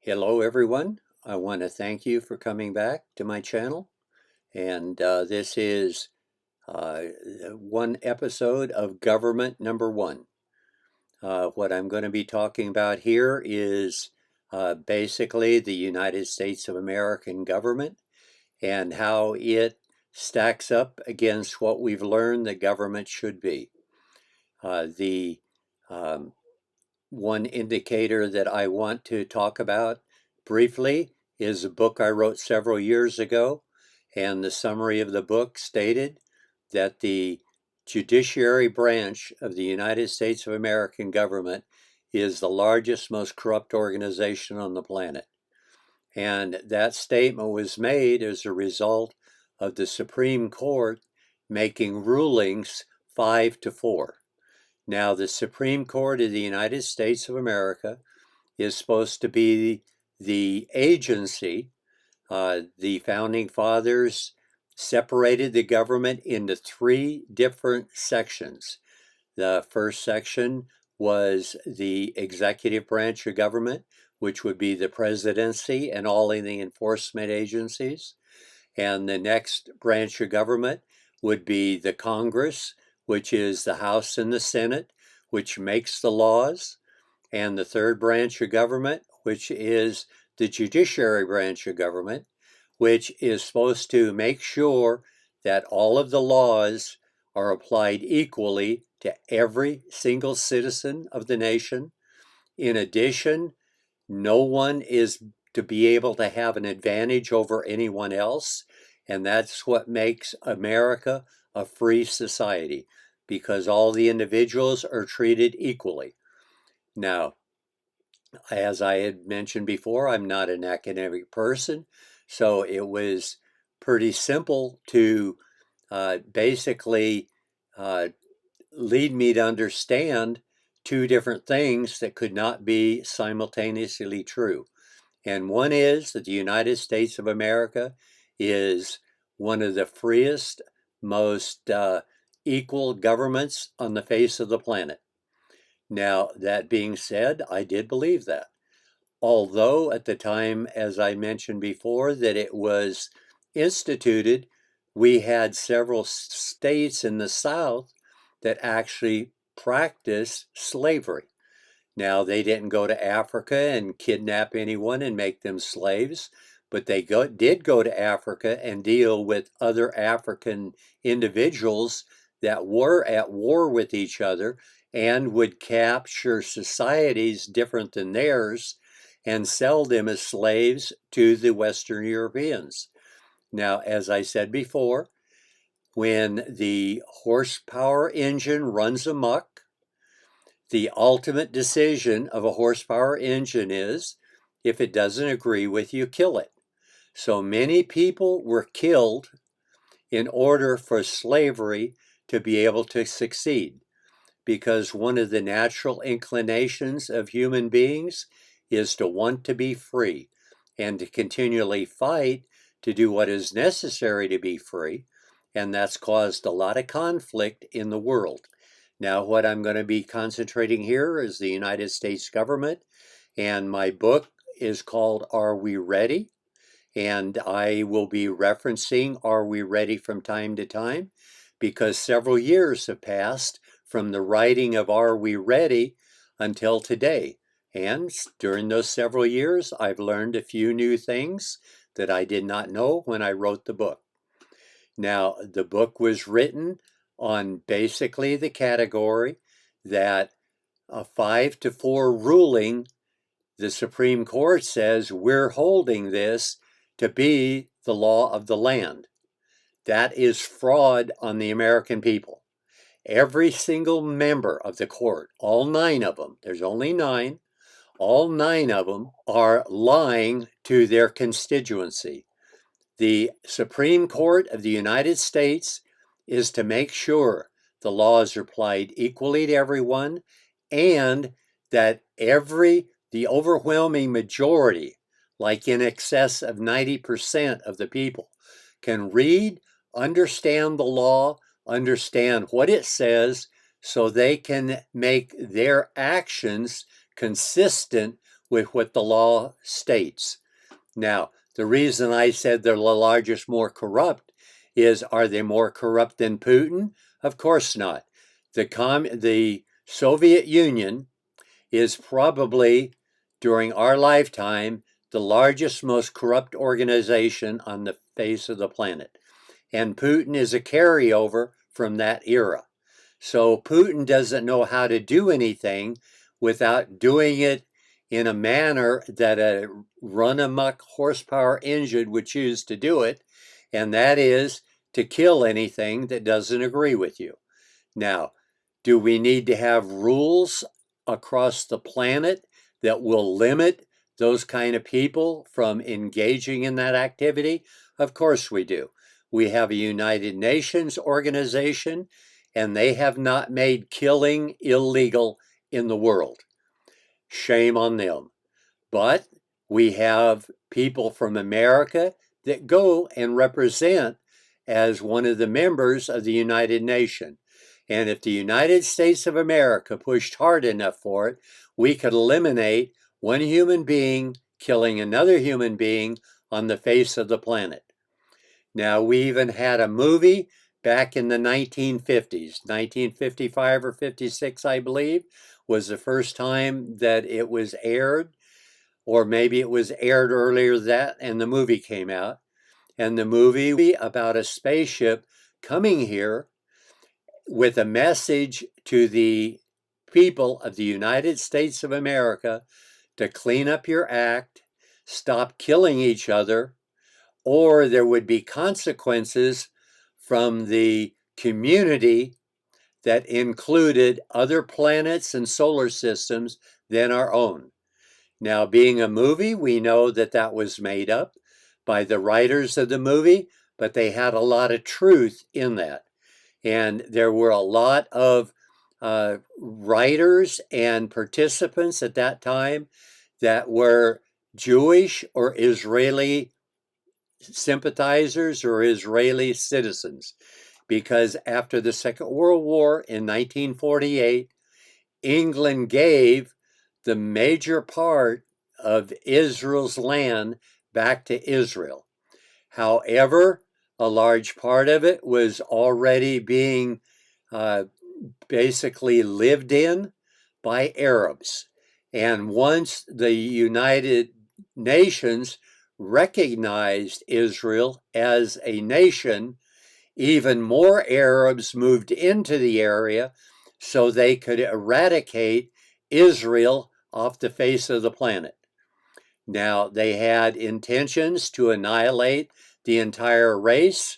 Hello everyone. I want to thank you for coming back to my channel. And this is uh, one episode of Government Number One. What I'm going to be talking about here is basically the United States of American government and how it stacks up against what we've learned that government should be. The One indicator that I want to talk about briefly is a book I wrote several years ago, and the summary of the book stated that the judiciary branch of the United States of American government is the largest, most corrupt organization on the planet. And that statement was made as a result of the Supreme Court making rulings 5-4. Now, the Supreme Court of the United States of America is supposed to be the agency. The founding fathers separated the government into three different sections. The first section was the executive branch of government, which would be the presidency and all of the enforcement agencies. And the next branch of government would be the Congress, which is the House and the Senate, which makes the laws. And the third branch of government, which is the judiciary branch of government, which is supposed to make sure that all of the laws are applied equally to every single citizen of the nation. In addition, no one is to be able to have an advantage over anyone else. And that's what makes America a free society, because all the individuals are treated equally. Now, as I had mentioned before, I'm not an academic person, so it was pretty simple to basically uh, lead me to understand two different things that could not be simultaneously true. And one is that the United States of America is one of the freest, most equal governments on the face of the planet. Now, that being said, I did believe that. Although at the time, as I mentioned before, that it was instituted, we had several states in the South that actually practiced slavery. Now, they didn't go to Africa and kidnap anyone and make them slaves, but they did go to Africa and deal with other African individuals that were at war with each other and would capture societies different than theirs and sell them as slaves to the Western Europeans. Now, as I said before, when the horsepower engine runs amok, the ultimate decision of a horsepower engine is, if it doesn't agree with you, kill it. So many people were killed in order for slavery to be able to succeed, because one of the natural inclinations of human beings is to want to be free and to continually fight to do what is necessary to be free. And that's caused a lot of conflict in the world. Now, what I'm going to be concentrating here is the United States government, and my book is called Are We Ready? And I will be referencing Are We Ready from time to time, because several years have passed from the writing of Are We Ready until today. And during those several years, I've learned a few new things that I did not know when I wrote the book. Now, the book was written on basically the category that a 5-4 ruling, the Supreme Court says we're holding this to be the law of the land. That is fraud on the American people. Every single member of the court, all 9 of them, there's only 9, all 9 of them are lying to their constituency. The Supreme Court of the United States is to make sure the laws are applied equally to everyone, and that the overwhelming majority, like in excess of 90% of the people, can read, understand the law, understand what it says, so they can make their actions consistent with what the law states. Now, the reason I said they're the largest, more corrupt is, are they more corrupt than Putin? Of course not. The Soviet Union is probably, during our lifetime, the largest, most corrupt organization on the face of the planet. And Putin is a carryover from that era. So Putin doesn't know how to do anything without doing it in a manner that a run-amok horsepower engine would choose to do it, and that is to kill anything that doesn't agree with you. Now, do we need to have rules across the planet that will limit those kind of people from engaging in that activity? Of course we do. We have a United Nations organization, and they have not made killing illegal in the world. Shame on them. But we have people from America that go and represent as one of the members of the United Nations. And if the United States of America pushed hard enough for it, we could eliminate one human being killing another human being on the face of the planet. Now, we even had a movie back in the 1950s, 1955 or 56, I believe, was the first time that it was aired, or maybe it was aired earlier that, and the movie came out. And the movie about a spaceship coming here with a message to the people of the United States of America to clean up your act, stop killing each other, or there would be consequences from the community that included other planets and solar systems than our own. Now, being a movie, we know that that was made up by the writers of the movie, but they had a lot of truth in that. And there were a lot of writers and participants at that time that were Jewish or Israeli sympathizers or Israeli citizens. Because after the Second World War in 1948, England gave the major part of Israel's land back to Israel. However, a large part of it was already being basically lived in by Arabs. And once the United Nations recognized Israel as a nation, even more Arabs moved into the area so they could eradicate Israel off the face of the planet. Now, they had intentions to annihilate the entire race,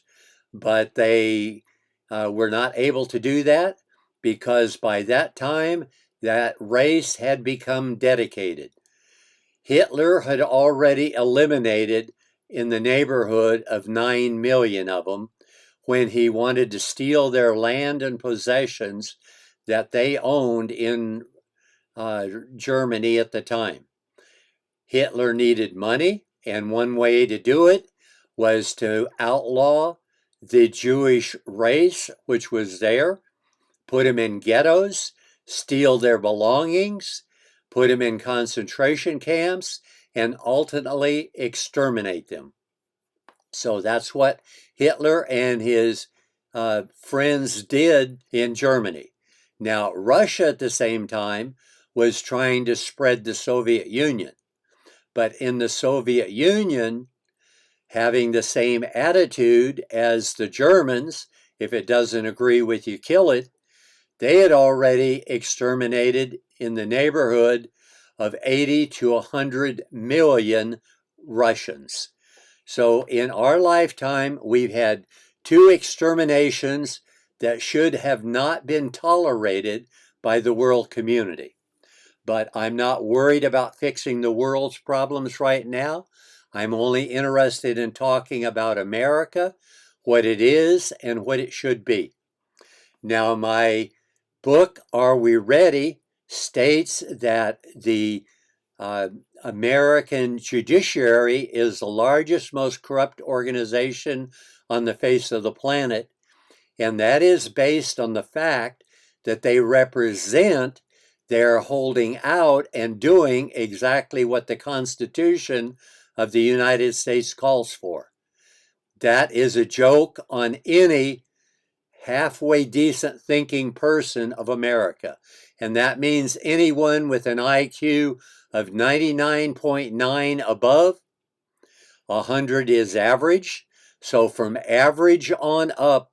but they were not able to do that because by that time, that race had become dedicated. Hitler had already eliminated in the neighborhood of 9 million of them when he wanted to steal their land and possessions that they owned in Germany at the time. Hitler needed money, and one way to do it was to outlaw the Jewish race, which was there, put them in ghettos, steal their belongings, put them in concentration camps, and ultimately exterminate them. So that's what Hitler and his friends did in Germany. Now, Russia at the same time was trying to spread the Soviet Union. But in the Soviet Union, having the same attitude as the Germans, if it doesn't agree with you, kill it, they had already exterminated in the neighborhood of 80 to 100 million Russians. So in our lifetime, we've had 2 exterminations that should have not been tolerated by the world community. But I'm not worried about fixing the world's problems right now. I'm only interested in talking about America, what it is, and what it should be. Now, my book, Are We Ready?, states that the American judiciary is the largest, most corrupt organization on the face of the planet, and that is based on the fact that they represent They're holding out and doing exactly what the Constitution of the United States calls for. That is a joke on any halfway decent thinking person of America. And that means anyone with an IQ of 99.9 above. 100 is average. So from average on up,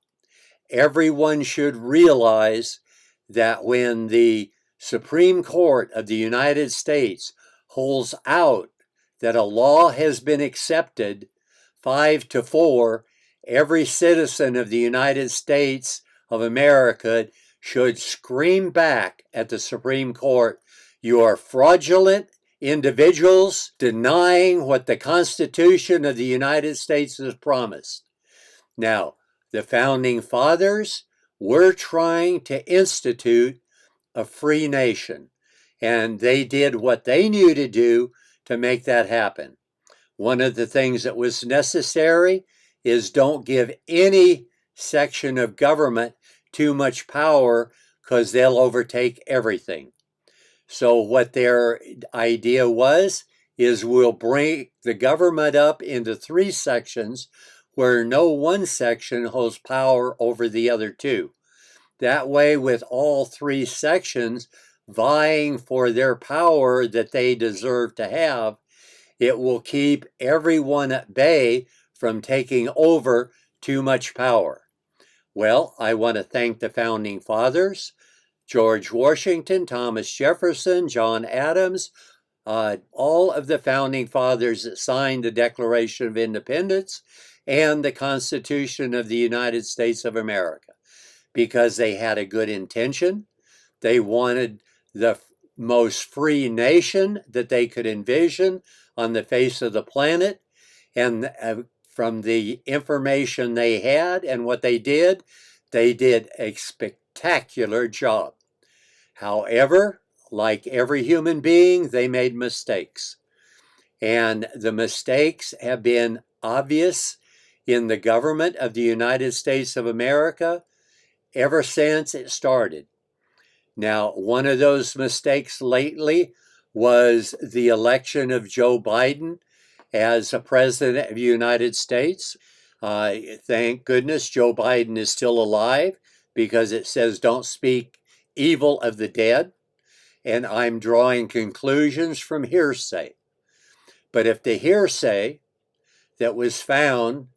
everyone should realize that when the Supreme Court of the United States holds out that a law has been accepted 5-4, every citizen of the United States of America should scream back at the Supreme Court, "You are fraudulent individuals denying what the Constitution of the United States has promised." Now, the Founding Fathers were trying to institute a free nation, and they did what they knew to do to make that happen. One of the things that was necessary is don't give any section of government too much power, because they'll overtake everything. So what their idea was is we'll break the government up into 3 sections where no one section holds power over the other 2. That way, with all 3 sections vying for their power that they deserve to have, it will keep everyone at bay from taking over too much power. Well, I want to thank the Founding Fathers, George Washington, Thomas Jefferson, John Adams, all of the Founding Fathers that signed the Declaration of Independence and the Constitution of the United States of America, because they had a good intention. They wanted the most free nation that they could envision on the face of the planet. And from the information they had and what they did a spectacular job. However, like every human being, they made mistakes. And the mistakes have been obvious in the government of the United States of America ever since it started. Now, one of those mistakes lately was the election of Joe Biden as a president of the United States. Thank goodness Joe Biden is still alive, because it says don't speak evil of the dead. And I'm drawing conclusions from hearsay. But if the hearsay that was found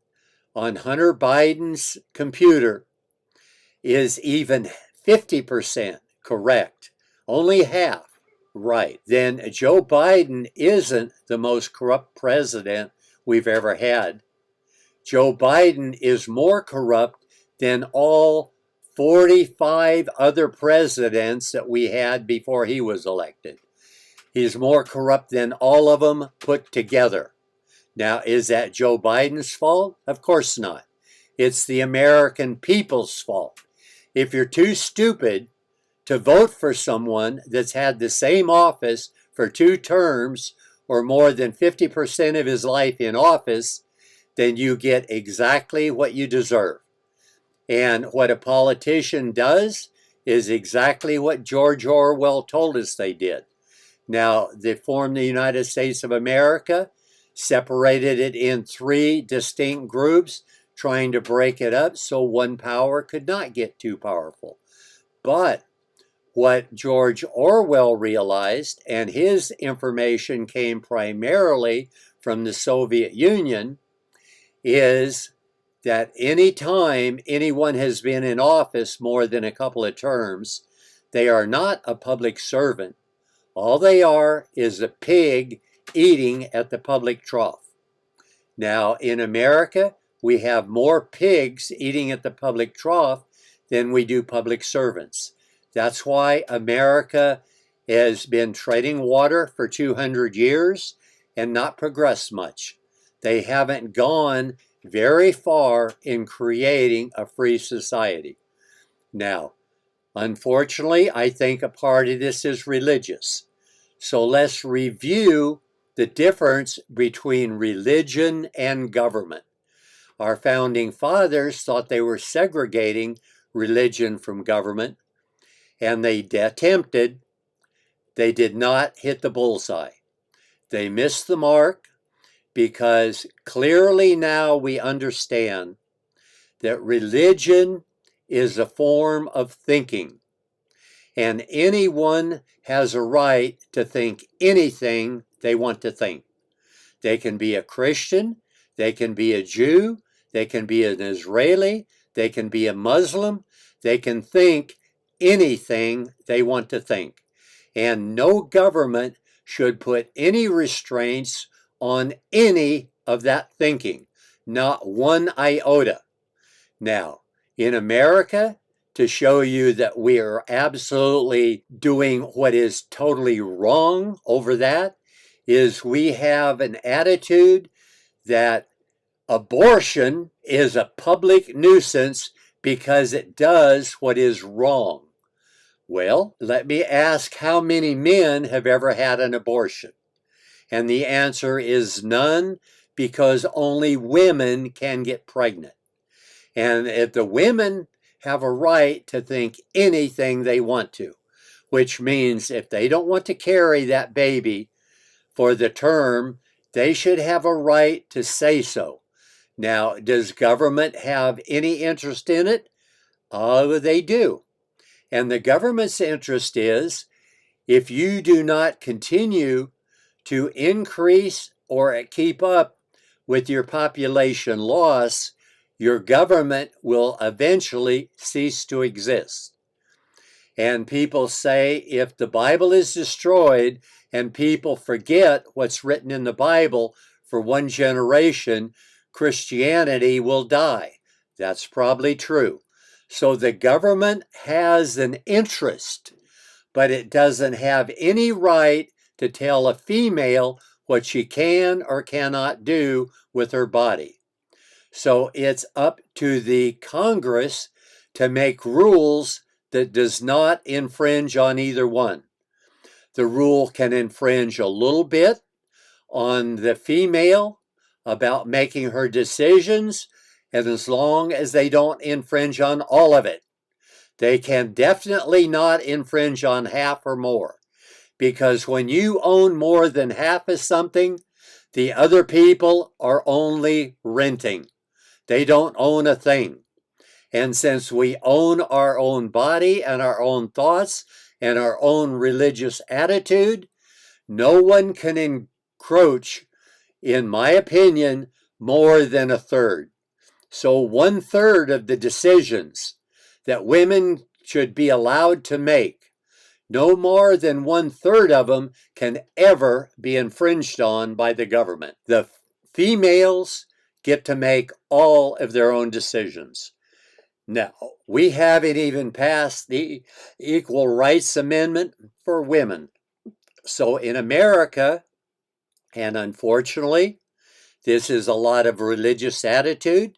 on Hunter Biden's computer is even 50% correct, only half right, then Joe Biden isn't the most corrupt president we've ever had. Joe Biden is more corrupt than all 45 other presidents that we had before he was elected. He's more corrupt than all of them put together. Now, is that Joe Biden's fault? Of course not. It's the American people's fault. If you're too stupid to vote for someone that's had the same office for 2 terms or more than 50% of his life in office, then you get exactly what you deserve. And what a politician does is exactly what George Orwell told us they did. Now, they formed the United States of America, separated it in 3 distinct groups, trying to break it up so one power could not get too powerful. But what George Orwell realized, and his information came primarily from the Soviet Union, is that any time anyone has been in office more than a couple of terms, they are not a public servant. All they are is a pig eating at the public trough. Now, in America, we have more pigs eating at the public trough than we do public servants. That's why America has been treading water for 200 years and not progressed much. They haven't gone very far in creating a free society. Now, unfortunately, I think a part of this is religious. So let's review the difference between religion and government. Our founding fathers thought they were segregating religion from government, and they attempted, they did not hit the bullseye. They missed the mark because clearly now we understand that religion is a form of thinking, and anyone has a right to think anything they want to think. They can be a Christian, they can be a Jew, they can be an Israeli, they can be a Muslim, they can think anything they want to think. And no government should put any restraints on any of that thinking, not one iota. Now, in America, to show you that we are absolutely doing what is totally wrong over that, is we have an attitude that abortion is a public nuisance because it does what is wrong. Well, let me ask how many men have ever had an abortion? And the answer is none, because only women can get pregnant. And if the women have a right to think anything they want to, which means if they don't want to carry that baby for the term, they should have a right to say so. Now, does government have any interest in it? Oh, they do. And the government's interest is if you do not continue to increase or keep up with your population loss, your government will eventually cease to exist. And people say if the Bible is destroyed and people forget what's written in the Bible for one generation, Christianity will die. That's probably true. So the government has an interest, but it doesn't have any right to tell a female what she can or cannot do with her body. So it's up to the Congress to make rules that does not infringe on either one. The rule can infringe a little bit on the female about making her decisions, and as long as they don't infringe on all of it. They can definitely not infringe on half or more, because when you own more than half of something, the other people are only renting. They don't own a thing. And since we own our own body and our own thoughts and our own religious attitude, no one can encroach, in my opinion, more than a third. So 1/3 of the decisions that women should be allowed to make, no more than 1/3 of them can ever be infringed on by the government. The females get to make all of their own decisions. Now, we haven't even passed the Equal Rights Amendment for women. So in America, and unfortunately, this is a lot of religious attitude,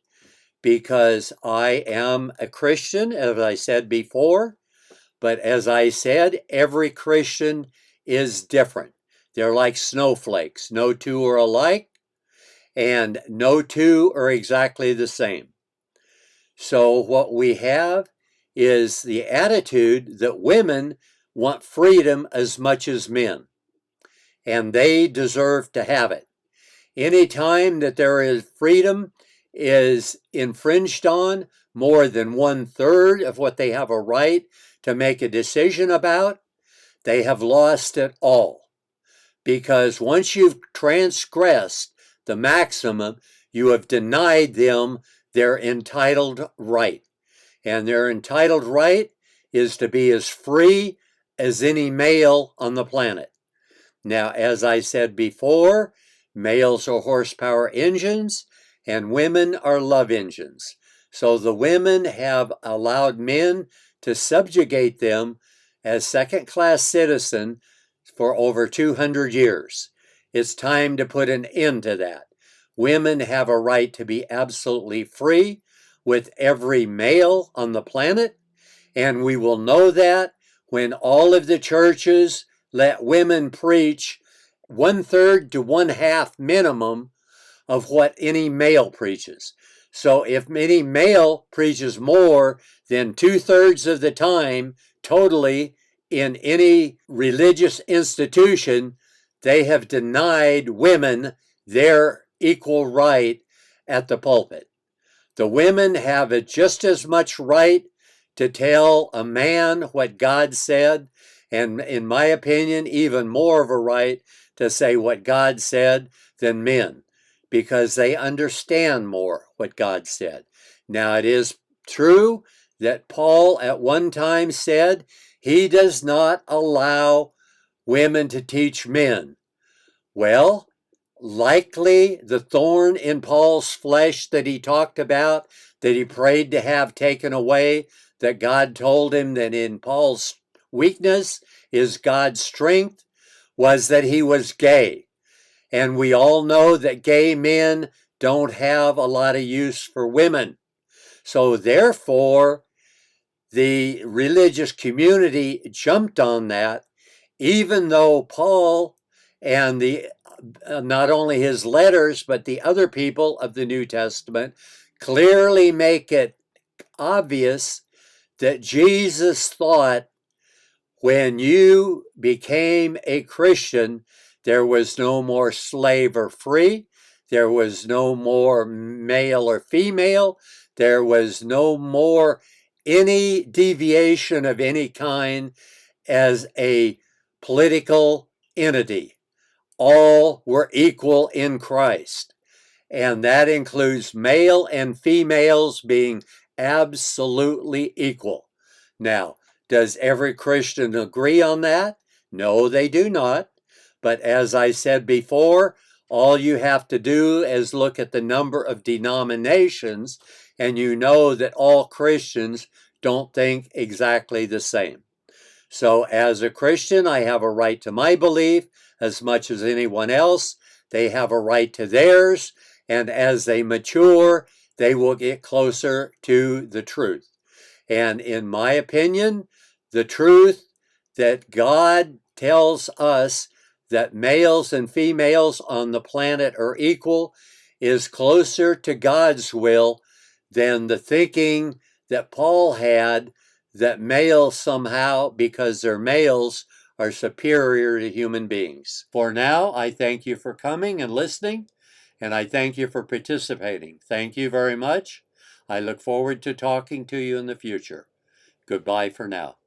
because I am a Christian, as I said before, but as I said, every Christian is different. They're like snowflakes. No two are alike, and no two are exactly the same. So what we have is the attitude that women want freedom as much as men, and they deserve to have it. Any time that there is freedom is infringed on more than 1/3 of what they have a right to make a decision about, they have lost it all. Because once you've transgressed the maximum, you have denied them their entitled right. And their entitled right is to be as free as any male on the planet. Now, as I said before, males are horsepower engines and women are love engines. So the women have allowed men to subjugate them as second-class citizens for over 200 years. It's time to put an end to that. Women have a right to be absolutely free with every male on the planet, and we will know that when all of the churches let women preach 1/3 to 1/2 minimum of what any male preaches. So if any male preaches more than 2/3 of the time totally in any religious institution, they have denied women their equal right at the pulpit. The women have just as much right to tell a man what God said, and in my opinion, even more of a right to say what God said than men, because they understand more what God said. Now, it is true that Paul at one time said he does not allow women to teach men. Well, likely the thorn in Paul's flesh that he talked about, that he prayed to have taken away, that God told him that in Paul's weakness is God's strength, was that he was gay. And we all know that gay men don't have a lot of use for women. So therefore, the religious community jumped on that, even though Paul and not only his letters, but the other people of the New Testament clearly make it obvious that Jesus thought when you became a Christian, there was no more slave or free. There was no more male or female. There was no more any deviation of any kind as a political entity. All were equal in Christ. And that includes male and females being absolutely equal. Now, does every Christian agree on that? No, they do not. But as I said before, all you have to do is look at the number of denominations, and you know that all Christians don't think exactly the same. So as a Christian, I have a right to my belief as much as anyone else. They have a right to theirs, and as they mature, they will get closer to the truth. And in my opinion, the truth that God tells us that males and females on the planet are equal is closer to God's will than the thinking that Paul had that males somehow, because they're males, are superior to human beings. For now, I thank you for coming and listening, and I thank you for participating. Thank you very much. I look forward to talking to you in the future. Goodbye for now.